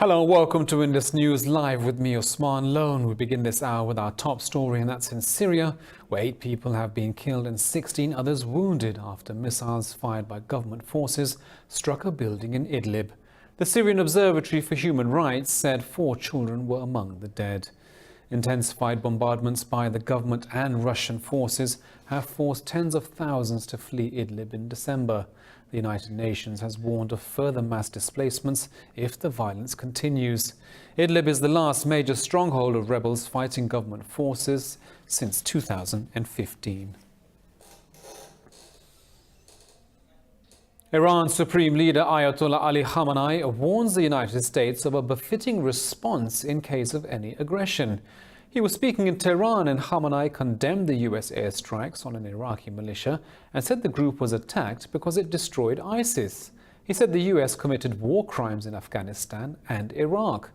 Hello and welcome to Indus News Live with me, Osman Lone. We begin this hour with our top story, and that's in Syria, where 8 people have been killed and 16 others wounded after missiles fired by government forces struck a building in Idlib. The Syrian Observatory for Human Rights said 4 children were among the dead. Intensified bombardments by the government and Russian forces have forced tens of thousands to flee Idlib in December. The United Nations has warned of further mass displacements if the violence continues. Idlib is the last major stronghold of rebels fighting government forces since 2015. Iran's Supreme Leader Ayatollah Ali Khamenei warns the United States of a befitting response in case of any aggression. He was speaking in Tehran, and Khamenei condemned the US airstrikes on an Iraqi militia and said the group was attacked because it destroyed ISIS. He said the US committed war crimes in Afghanistan and Iraq.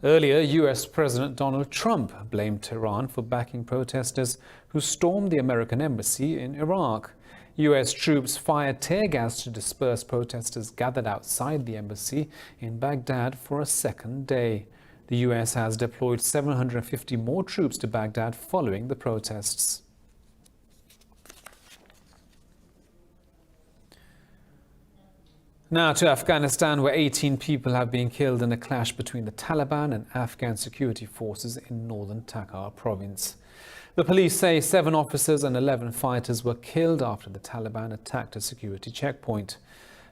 Earlier, US President Donald Trump blamed Tehran for backing protesters who stormed the American embassy in Iraq. US troops fired tear gas to disperse protesters gathered outside the embassy in Baghdad for a second day. The US has deployed 750 more troops to Baghdad following the protests. Now to Afghanistan, where 18 people have been killed in a clash between the Taliban and Afghan security forces in northern Takhar province. The police say 7 officers and 11 fighters were killed after the Taliban attacked a security checkpoint.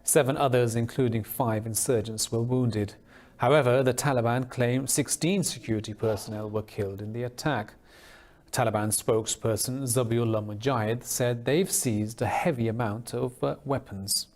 7 others, including 5 insurgents, were wounded. However, the Taliban claimed 16 security personnel were killed in the attack. Taliban spokesperson Zabiullah Mujahid said they've seized a heavy amount of weapons.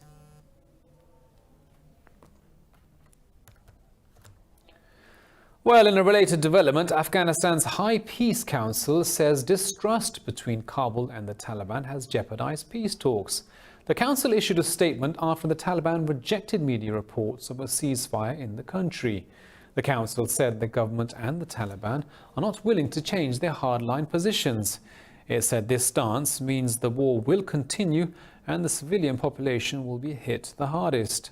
Well, in a related development, Afghanistan's High Peace Council says distrust between Kabul and the Taliban has jeopardized peace talks. The council issued a statement after the Taliban rejected media reports of a ceasefire in the country. The council said the government and the Taliban are not willing to change their hardline positions. It said this stance means the war will continue and the civilian population will be hit the hardest.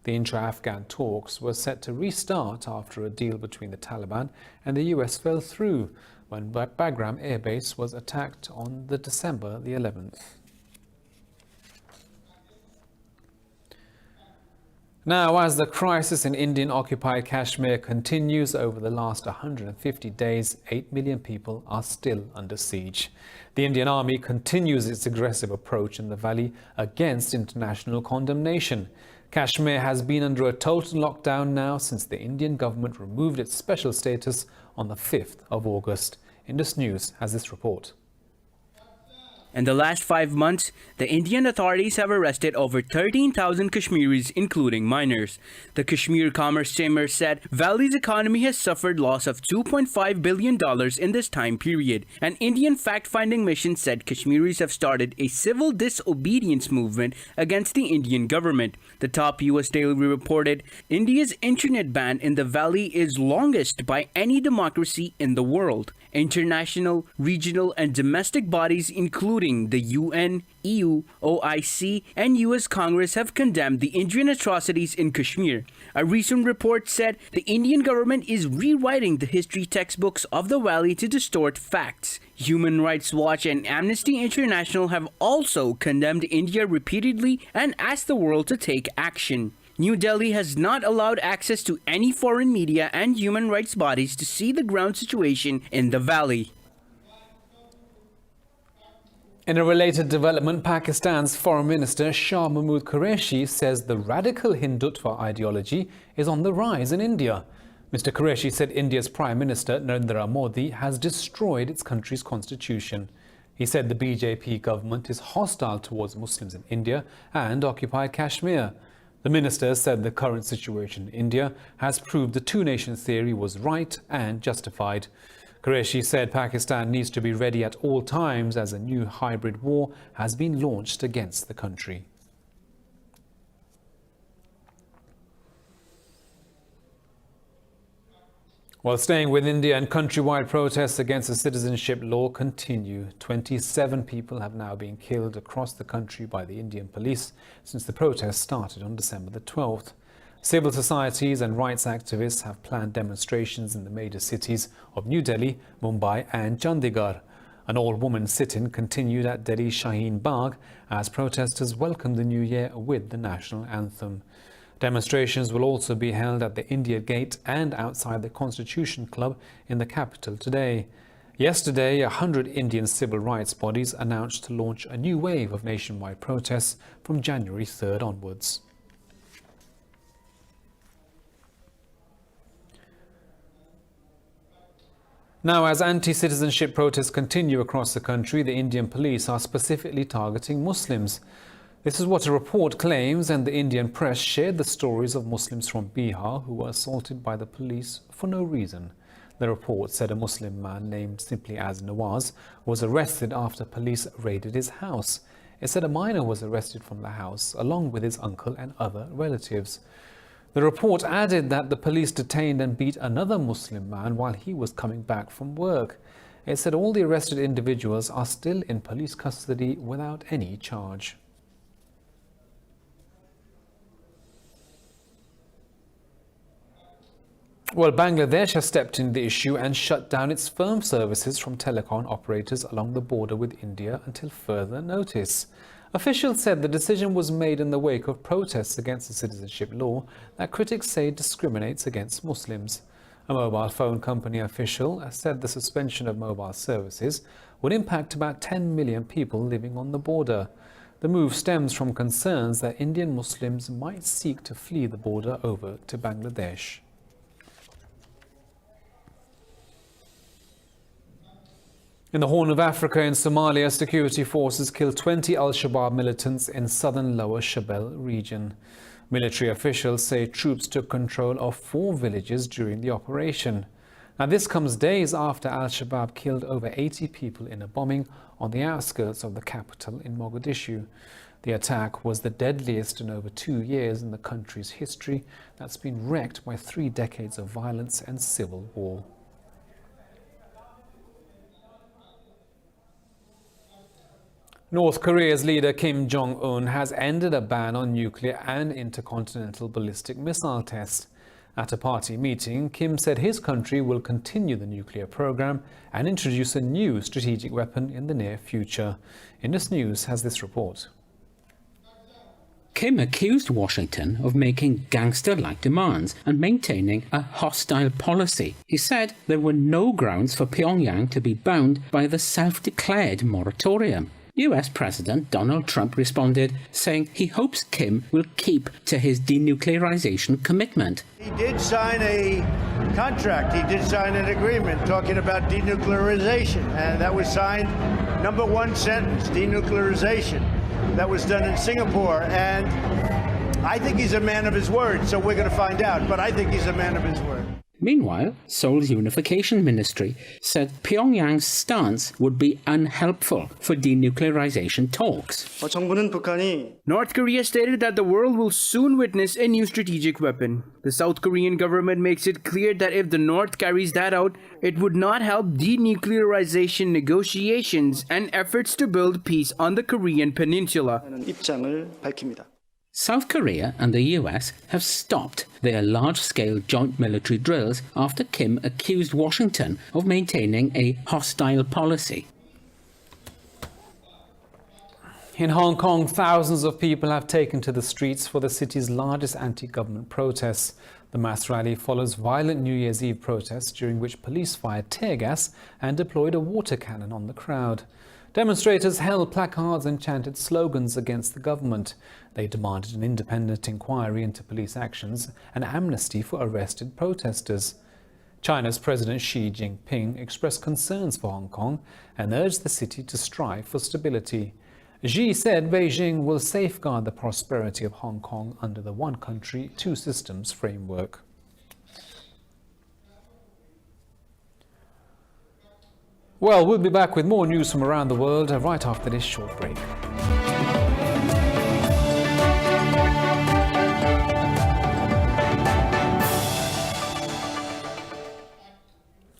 The intra-Afghan talks were set to restart after a deal between the Taliban and the US fell through when Bagram Air Base was attacked on December the 11th. Now, as the crisis in Indian-occupied Kashmir continues, over the last 150 days, 8 million people are still under siege. The Indian Army continues its aggressive approach in the valley against international condemnation. Kashmir has been under a total lockdown now since the Indian government removed its special status on the 5th of August. Indus News has this report. In the last 5 months, the Indian authorities have arrested over 13,000 Kashmiris, including minors. The Kashmir Commerce Chamber said Valley's economy has suffered loss of $2.5 billion in this time period. An Indian fact-finding mission said Kashmiris have started a civil disobedience movement against the Indian government. The top US daily reported India's internet ban in the valley is longest by any democracy in the world. International, regional, and domestic bodies, including the UN, EU, OIC, and US Congress, have condemned the Indian atrocities in Kashmir. A recent report said the Indian government is rewriting the history textbooks of the valley to distort facts. Human Rights Watch and Amnesty International have also condemned India repeatedly and asked the world to take action. New Delhi has not allowed access to any foreign media and human rights bodies to see the ground situation in the valley. In a related development, Pakistan's Foreign Minister Shah Mahmood Qureshi says the radical Hindutva ideology is on the rise in India. Mr. Qureshi said India's Prime Minister Narendra Modi has destroyed its country's constitution. He said the BJP government is hostile towards Muslims in India and occupied Kashmir. The minister said the current situation in India has proved the two-nation theory was right and justified. Qureshi said Pakistan needs to be ready at all times as a new hybrid war has been launched against the country. While staying with India, and countrywide protests against the citizenship law continue. 27 people have now been killed across the country by the Indian police since the protests started on December the 12th. Civil societies and rights activists have planned demonstrations in the major cities of New Delhi, Mumbai and Chandigarh. An all-woman sit-in continued at Delhi's Shaheen Bagh as protesters welcomed the new year with the national anthem. Demonstrations will also be held at the India Gate and outside the Constitution Club in the capital today. Yesterday, 100 Indian civil rights bodies announced to launch a new wave of nationwide protests from January 3rd onwards. Now, as anti-citizenship protests continue across the country, the Indian police are specifically targeting Muslims. This is what a report claims, and the Indian press shared the stories of Muslims from Bihar who were assaulted by the police for no reason. The report said a Muslim man named simply as Nawaz was arrested after police raided his house. It said a minor was arrested from the house along with his uncle and other relatives. The report added that the police detained and beat another Muslim man while he was coming back from work. It said all the arrested individuals are still in police custody without any charge. Well, Bangladesh has stepped in the issue and shut down its phone services from telecom operators along the border with India until further notice. Officials said the decision was made in the wake of protests against the citizenship law that critics say discriminates against Muslims. A mobile phone company official said the suspension of mobile services would impact about 10 million people living on the border. The move stems from concerns that Indian Muslims might seek to flee the border over to Bangladesh. In the Horn of Africa in Somalia, security forces killed 20 al-Shabaab militants in southern Lower Shabelle region. Military officials say troops took control of 4 villages during the operation. Now, this comes days after al-Shabaab killed over 80 people in a bombing on the outskirts of the capital in Mogadishu. The attack was the deadliest in over 2 years in the country's history that's been wrecked by 3 decades of violence and civil war. North Korea's leader Kim Jong-un has ended a ban on nuclear and intercontinental ballistic missile tests. At a party meeting, Kim said his country will continue the nuclear program and introduce a new strategic weapon in the near future. Indus News has this report. Kim accused Washington of making gangster-like demands and maintaining a hostile policy. He said there were no grounds for Pyongyang to be bound by the self-declared moratorium. US President Donald Trump responded, saying he hopes Kim will keep to his denuclearization commitment. He did sign a contract, he did sign an agreement talking about denuclearization, and that was signed, number 1 sentence, denuclearization. That was done in Singapore, and I think he's a man of his word, so we're going to find out, but I think he's a man of his word. Meanwhile, Seoul's Unification Ministry said Pyongyang's stance would be unhelpful for denuclearization talks. North Korea stated that the world will soon witness a new strategic weapon. The South Korean government makes it clear that if the North carries that out, it would not help denuclearization negotiations and efforts to build peace on the Korean peninsula. South Korea and the US have stopped their large-scale joint military drills after Kim accused Washington of maintaining a hostile policy. In Hong Kong, thousands of people have taken to the streets for the city's largest anti-government protests. The mass rally follows violent New Year's Eve protests during which police fired tear gas and deployed a water cannon on the crowd. Demonstrators held placards and chanted slogans against the government. They demanded an independent inquiry into police actions and amnesty for arrested protesters. China's President Xi Jinping expressed concerns for Hong Kong and urged the city to strive for stability. Xi said Beijing will safeguard the prosperity of Hong Kong under the one country, two systems framework. Well, we'll be back with more news from around the world right after this short break.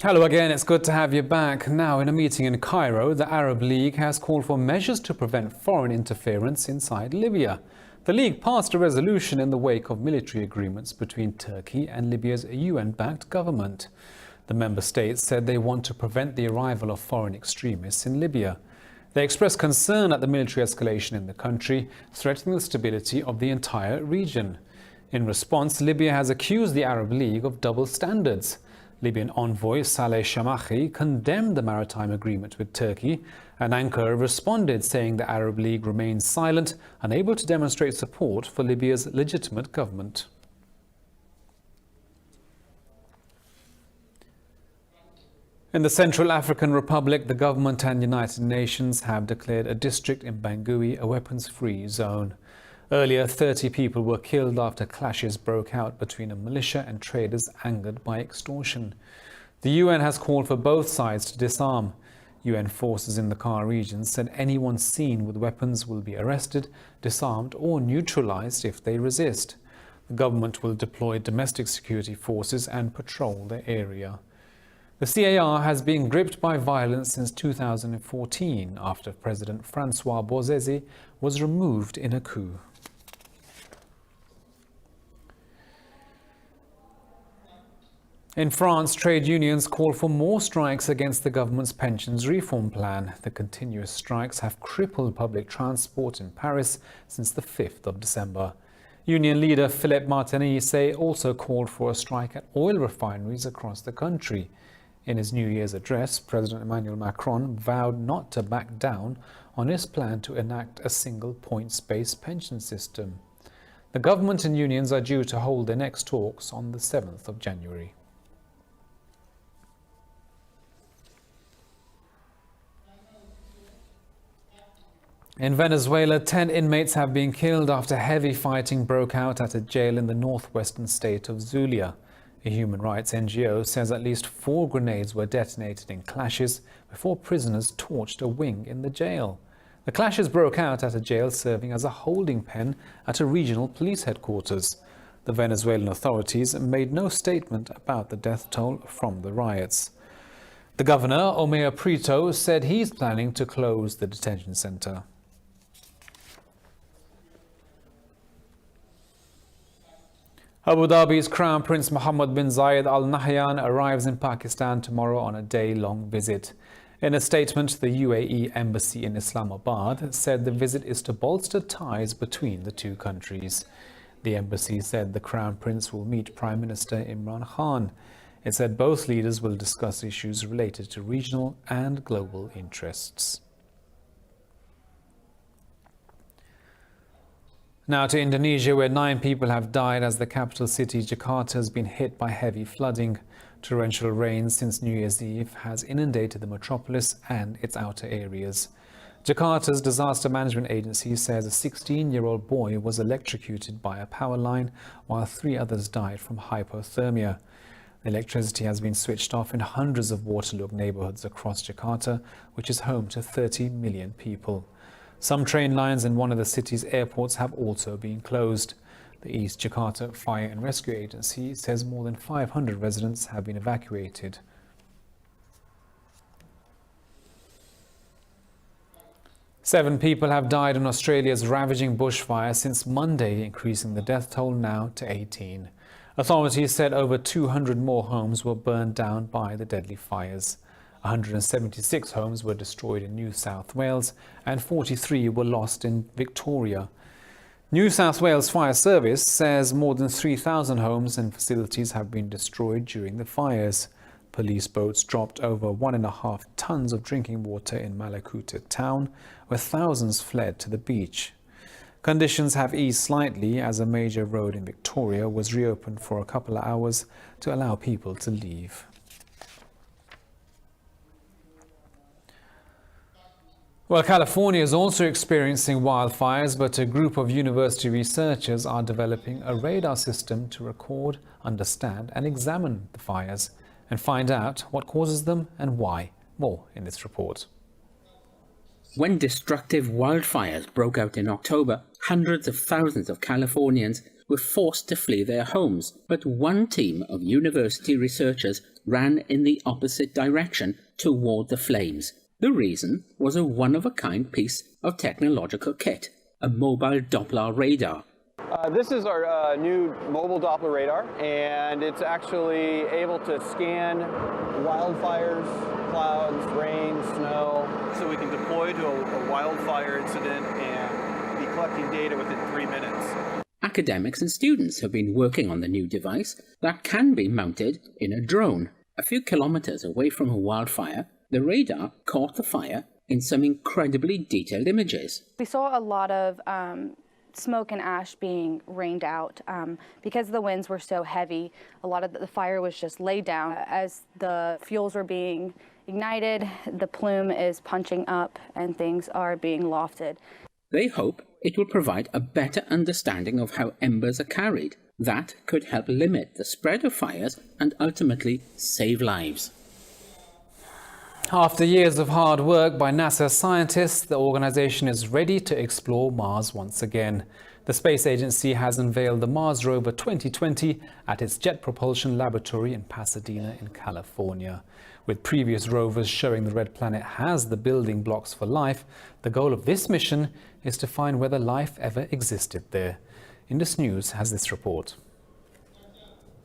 Hello again, it's good to have you back. Now, in a meeting in Cairo, the Arab League has called for measures to prevent foreign interference inside Libya. The League passed a resolution in the wake of military agreements between Turkey and Libya's UN-backed government. The member states said they want to prevent the arrival of foreign extremists in Libya. They expressed concern at the military escalation in the country, threatening the stability of the entire region. In response, Libya has accused the Arab League of double standards. Libyan envoy Saleh Shamahi condemned the maritime agreement with Turkey, and Ankara responded, saying the Arab League remains silent, unable to demonstrate support for Libya's legitimate government. In the Central African Republic, the government and United Nations have declared a district in Bangui a weapons-free zone. Earlier, 30 people were killed after clashes broke out between a militia and traders angered by extortion. The UN has called for both sides to disarm. UN forces in the Kar region said anyone seen with weapons will be arrested, disarmed or neutralized if they resist. The government will deploy domestic security forces and patrol the area. The CAR has been gripped by violence since 2014 after President Francois Bozizé was removed in a coup. In France, trade unions call for more strikes against the government's pensions reform plan. The continuous strikes have crippled public transport in Paris since the 5th of December. Union leader Philippe Martinez also called for a strike at oil refineries across the country. In his New Year's address, President Emmanuel Macron vowed not to back down on his plan to enact a single points-based pension system. The government and unions are due to hold their next talks on the 7th of January. In Venezuela, 10 inmates have been killed after heavy fighting broke out at a jail in the northwestern state of Zulia. A human rights NGO says at least 4 grenades were detonated in clashes before prisoners torched a wing in the jail. The clashes broke out at a jail serving as a holding pen at a regional police headquarters. The Venezuelan authorities made no statement about the death toll from the riots. The governor, Omer Prieto, said he's planning to close the detention center. Abu Dhabi's Crown Prince Mohammed bin Zayed Al Nahyan arrives in Pakistan tomorrow on a day-long visit. In a statement, the UAE embassy in Islamabad said the visit is to bolster ties between the two countries. The embassy said the Crown Prince will meet Prime Minister Imran Khan. It said both leaders will discuss issues related to regional and global interests. Now to Indonesia, where 9 people have died as the capital city Jakarta has been hit by heavy flooding. Torrential rain since New Year's Eve has inundated the metropolis and its outer areas. Jakarta's disaster management agency says a 16-year-old boy was electrocuted by a power line, while 3 others died from hypothermia. Electricity has been switched off in hundreds of waterlogged neighborhoods across Jakarta, which is home to 30 million people. Some train lines in one of the city's airports have also been closed. The East Jakarta Fire and Rescue Agency says more than 500 residents have been evacuated. Seven people have died in Australia's ravaging bushfire since Monday, increasing the death toll now to 18. Authorities said over 200 more homes were burned down by the deadly fires. 176 homes were destroyed in New South Wales and 43 were lost in Victoria. New South Wales Fire Service says more than 3,000 homes and facilities have been destroyed during the fires. Police boats dropped over 1.5 tons of drinking water in Malakuta town, where thousands fled to the beach. Conditions have eased slightly as a major road in Victoria was reopened for a couple of hours to allow people to leave. Well, California is also experiencing wildfires, but a group of university researchers are developing a radar system to record, understand and examine the fires and find out what causes them and why. More in this report. When destructive wildfires broke out in October, hundreds of thousands of Californians were forced to flee their homes, but one team of university researchers ran in the opposite direction toward the flames. The reason was a one-of-a-kind piece of technological kit, a mobile Doppler radar. This is our new mobile Doppler radar, and it's actually able to scan wildfires, clouds, rain, snow, so we can deploy to a wildfire incident and be collecting data within 3 minutes. Academics and students have been working on the new device that can be mounted in a drone. A few kilometers away from a wildfire, the radar caught the fire in some incredibly detailed images. We saw a lot of smoke and ash being rained out because the winds were so heavy. A lot of the fire was just laid down. As the fuels were being ignited, the plume is punching up and things are being lofted. They hope it will provide a better understanding of how embers are carried. That could help limit the spread of fires and ultimately save lives. After years of hard work by NASA scientists, the organization is ready to explore Mars once again. The space agency has unveiled the Mars Rover 2020 at its Jet Propulsion Laboratory in Pasadena in California. With previous rovers showing the red planet has the building blocks for life, the goal of this mission is to find whether life ever existed there. Indus News has this report.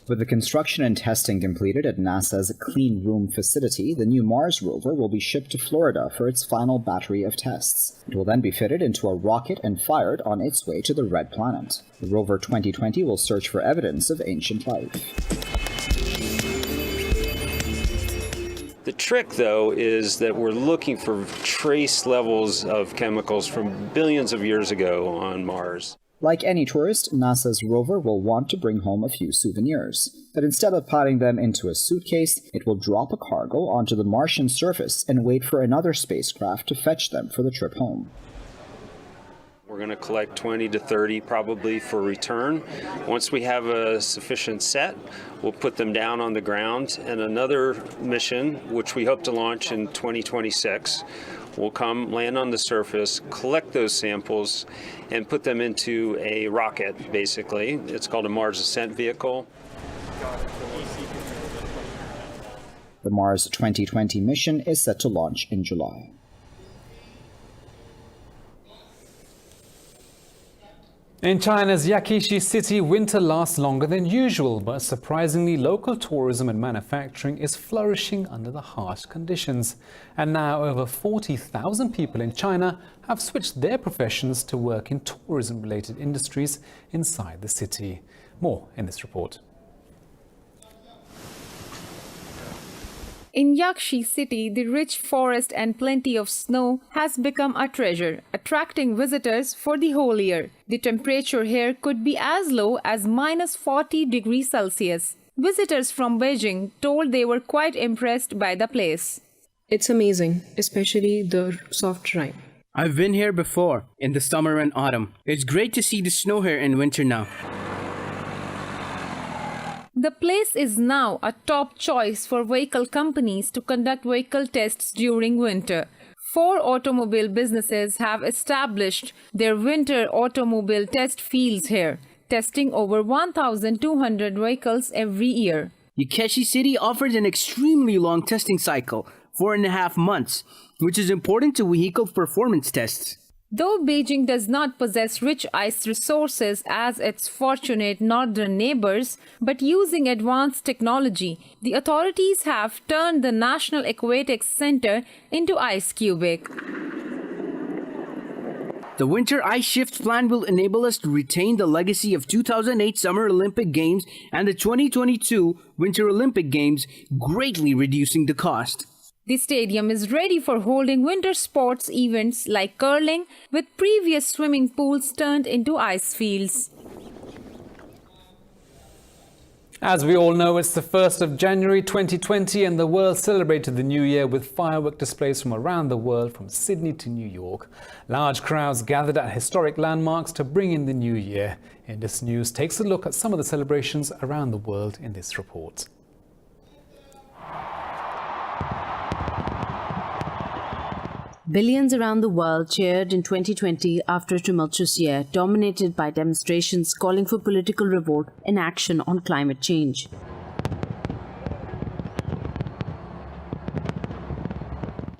With the construction and testing completed at NASA's Clean Room facility, the new Mars rover will be shipped to Florida for its final battery of tests. It will then be fitted into a rocket and fired on its way to the Red Planet. The rover 2020 will search for evidence of ancient life. The trick, though, is that we're looking for trace levels of chemicals from billions of years ago on Mars. Like any tourist, NASA's rover will want to bring home a few souvenirs. But instead of putting them into a suitcase, it will drop a cargo onto the Martian surface and wait for another spacecraft to fetch them for the trip home. We're going to collect 20 to 30 probably for return. Once we have a sufficient set, we'll put them down on the ground. And another mission, which we hope to launch in 2026, will come, land on the surface, collect those samples, and put them into a rocket, basically. It's called a Mars Ascent Vehicle. The Mars 2020 mission is set to launch in July. In China's Yaqishi city, winter lasts longer than usual, but surprisingly, local tourism and manufacturing is flourishing under the harsh conditions. And now over 40,000 people in China have switched their professions to work in tourism-related industries inside the city. More in this report. In Yaqishi city, the rich forest and plenty of snow has become a treasure, attracting visitors for the whole year. The temperature here could be as low as -40 degrees Celsius. Visitors from Beijing told they were quite impressed by the place. It's amazing, especially the soft rime. I've been here before, in the summer and autumn. It's great to see the snow here in winter now. The place is now a top choice for vehicle companies to conduct vehicle tests during winter. 4 automobile businesses have established their winter automobile test fields here, testing over 1,200 vehicles every year. Yaqishi City offers an extremely long testing cycle, 4.5 months, which is important to vehicle performance tests. Though Beijing does not possess rich ice resources as its fortunate northern neighbors, but using advanced technology, the authorities have turned the National Aquatics Center into Ice Cubic. The Winter Ice Shift Plan will enable us to retain the legacy of 2008 Summer Olympic Games and the 2022 Winter Olympic Games, greatly reducing the cost. The stadium is ready for holding winter sports events like curling, with previous swimming pools turned into ice fields. As we all know, it's the 1st of January 2020 and the world celebrated the New Year with firework displays from around the world, from Sydney to New York. Large crowds gathered at historic landmarks to bring in the new year. Indus News takes a look at some of the celebrations around the world in this report. Billions around the world cheered in 2020 after a tumultuous year dominated by demonstrations calling for political revolt and action on climate change.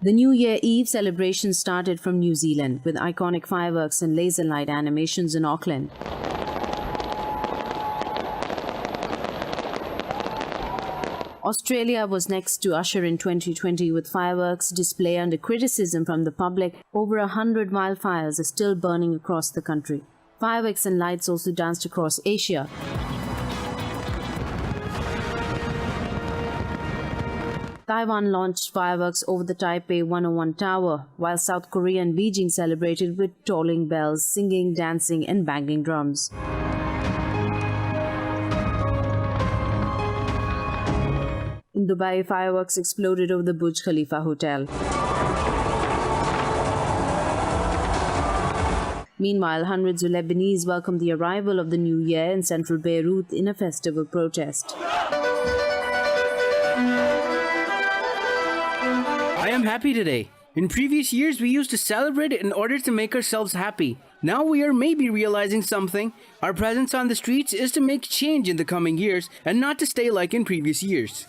The New Year Eve celebration started from New Zealand with iconic fireworks and laser light animations in Auckland. Australia was next to usher in 2020 with fireworks display under criticism from the public. Over 100 wildfires are still burning across the country. Fireworks and lights also danced across Asia. Taiwan launched fireworks over the Taipei 101 Tower, while South Korea and Beijing celebrated with tolling bells, singing, dancing and banging drums. In Dubai, fireworks exploded over the Burj Khalifa Hotel. Meanwhile, hundreds of Lebanese welcomed the arrival of the new year in central Beirut in a festival protest. I am happy today. In previous years, we used to celebrate in order to make ourselves happy. Now we are maybe realizing something. Our presence on the streets is to make change in the coming years and not to stay like in previous years.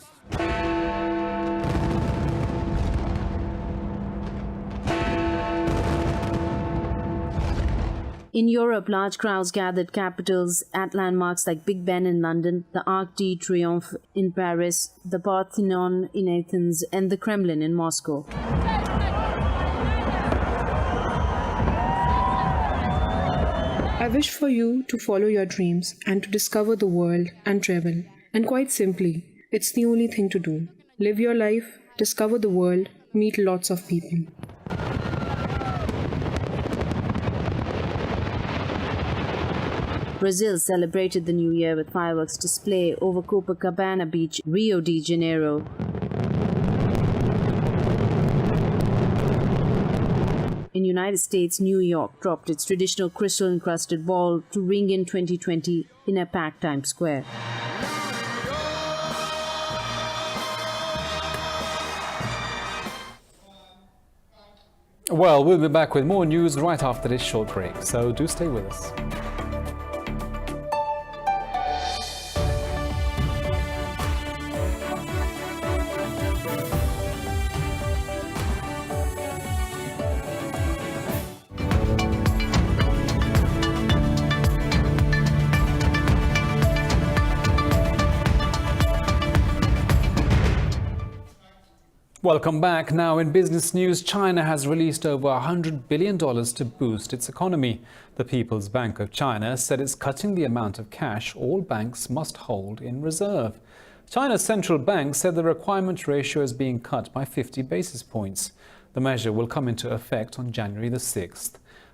In Europe, large crowds gathered capitals at landmarks like Big Ben in London, the Arc de Triomphe in Paris, the Parthenon in Athens, and the Kremlin in Moscow. I wish for you to follow your dreams and to discover the world and travel. And quite simply, it's the only thing to do. Live your life, discover the world, meet lots of people. Brazil celebrated the New Year with fireworks display over Copacabana Beach, Rio de Janeiro. In the United States, New York dropped its traditional crystal-encrusted ball to ring in 2020 in a packed Times Square. Well, we'll be back with more news right after this short break, so do stay with us. Welcome back. Now in business news, China has released over $100 billion to boost its economy. The People's Bank of China said it's cutting the amount of cash all banks must hold in reserve. China's central bank said the requirement ratio is being cut by 50 basis points. The measure will come into effect on January the 6th.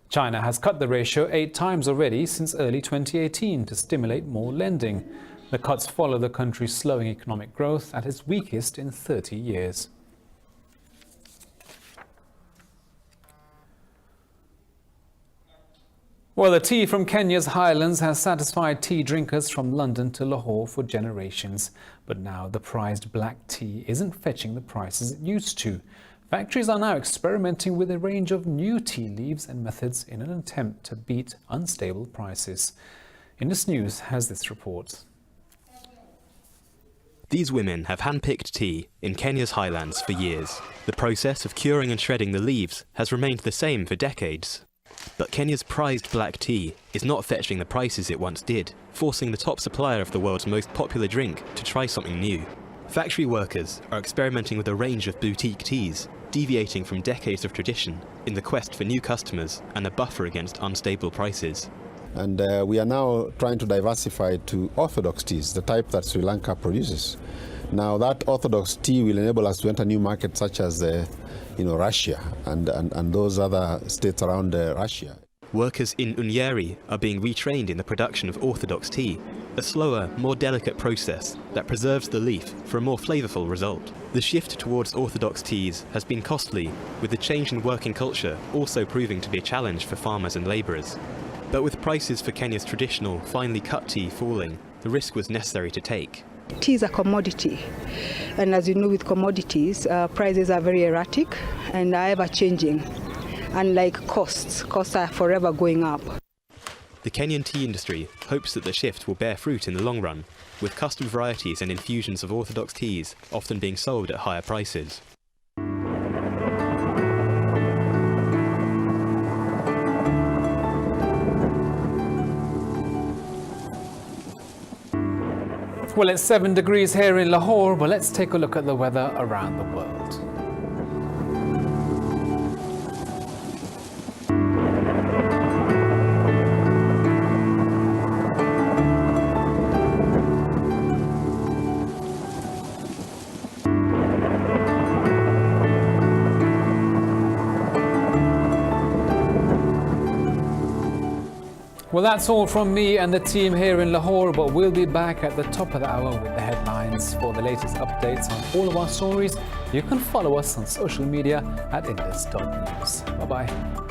China has cut the ratio 8 times already since early 2018 to stimulate more lending. The cuts follow the country's slowing economic growth at its weakest in 30 years. Well, the tea from Kenya's highlands has satisfied tea drinkers from London to Lahore for generations. But now the prized black tea isn't fetching the prices it used to. Factories are now experimenting with a range of new tea leaves and methods in an attempt to beat unstable prices. Indus News has this report. These women have hand-picked tea in Kenya's highlands for years. The process of curing and shredding the leaves has remained the same for decades. But Kenya's prized black tea is not fetching the prices it once did, forcing the top supplier of the world's most popular drink to try something new. Factory workers are experimenting with a range of boutique teas, deviating from decades of tradition in the quest for new customers and a buffer against unstable prices. And we are now trying to diversify to orthodox teas, the type that Sri Lanka produces. Now that orthodox tea will enable us to enter new markets such as Russia and those other states around Russia. Workers in Unyeri are being retrained in the production of orthodox tea, a slower, more delicate process that preserves the leaf for a more flavourful result. The shift towards orthodox teas has been costly, with the change in working culture also proving to be a challenge for farmers and labourers. But with prices for Kenya's traditional, finely cut tea falling, the risk was necessary to take. Tea is a commodity, and as you know, with commodities, prices are very erratic and are ever changing. Unlike costs are forever going up. The Kenyan tea industry hopes that the shift will bear fruit in the long run, with custom varieties and infusions of orthodox teas often being sold at higher prices. Well, it's 7 degrees here in Lahore, but let's take a look at the weather around the world. Well, that's all from me and the team here in Lahore, but we'll be back at the top of the hour with the headlines. For the latest updates on all of our stories, you can follow us on social media at Indus.news. Bye-bye.